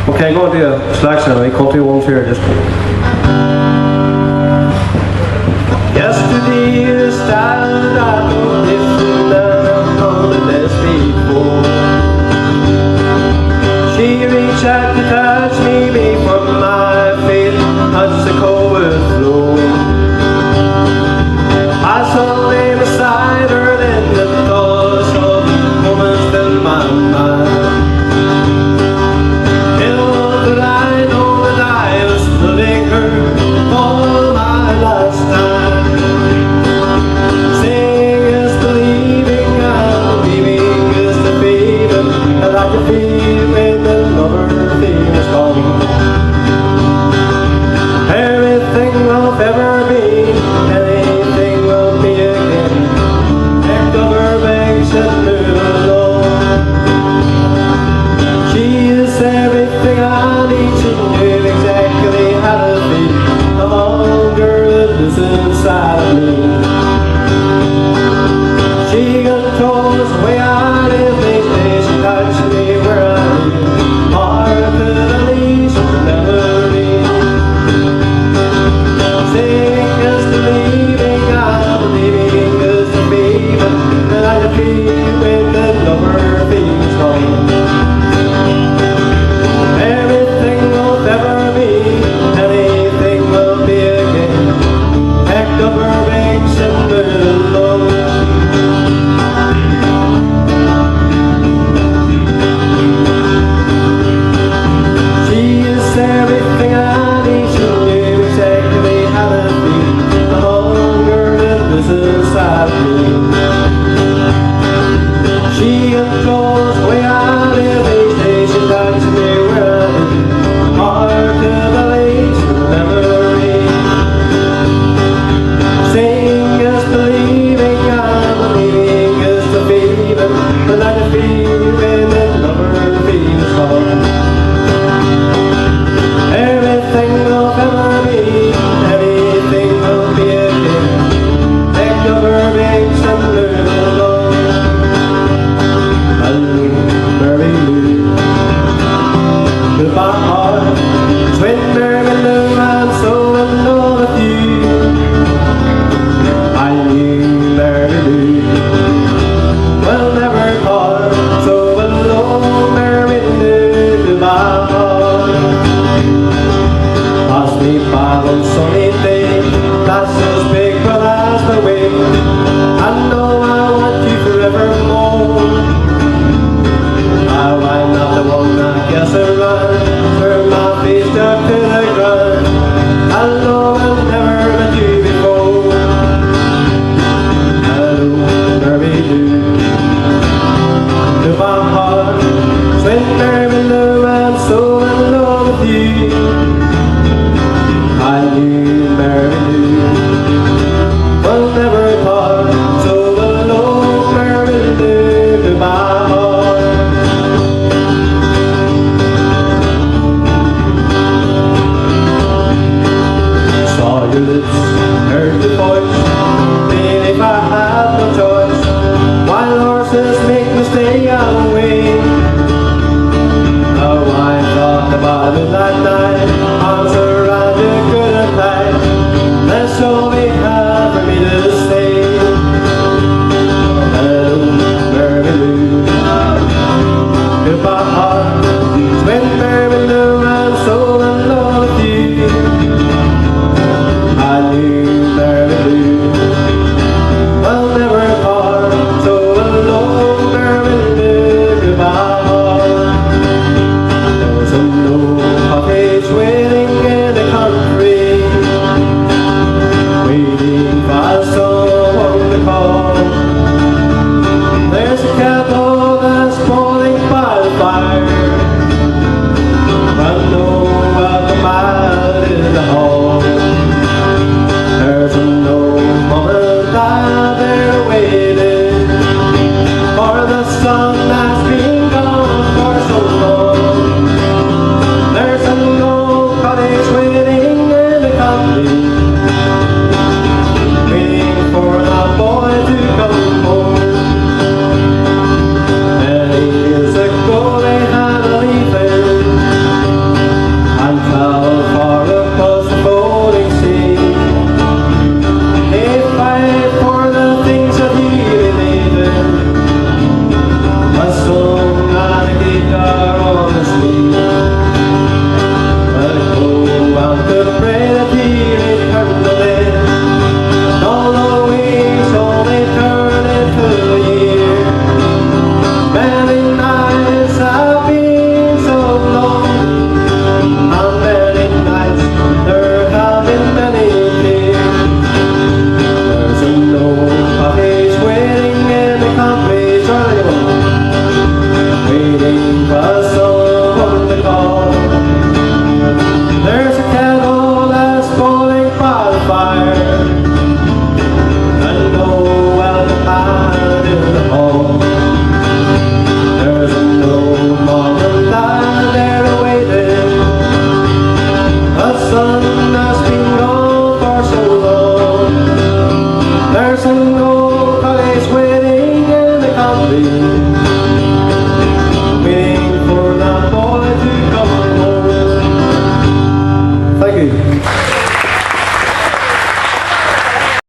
Okay, go to a slack set. I cut 2 ones here just. Yesterday started out different than I've known it as before. She reached out to touch me before my feet touched the cold floor. I saw him beside her, then the thoughts of the woman filled my mind. Little did I know that I was loving her all my lifetime. Seeing is believing, and believing is the feeling that I can feel when the lover feels gone. Everything will ever be, anything will be again. Picked up her bags and moved along. She is everything I need to know exactly how to be. The hunger that lives inside of me. She controls the way I live these days. She touches me where I live. Heart to the least memory. Seeing is believing, I believing is the feeling that I feel when the lover feels gone. Everything will ever be, anything will be again. Packed up her bags and moved along. She is everything I need to know exactly how to be. The hunger that lives inside me. She controls the way I live each day. She touches me where I live. Heart to the least memory. Seeing is believing, I believing is the feeling that I can feel when the lover feels gone. Everything will ever be, anything will be again. Picked up her bags and moved along. I free.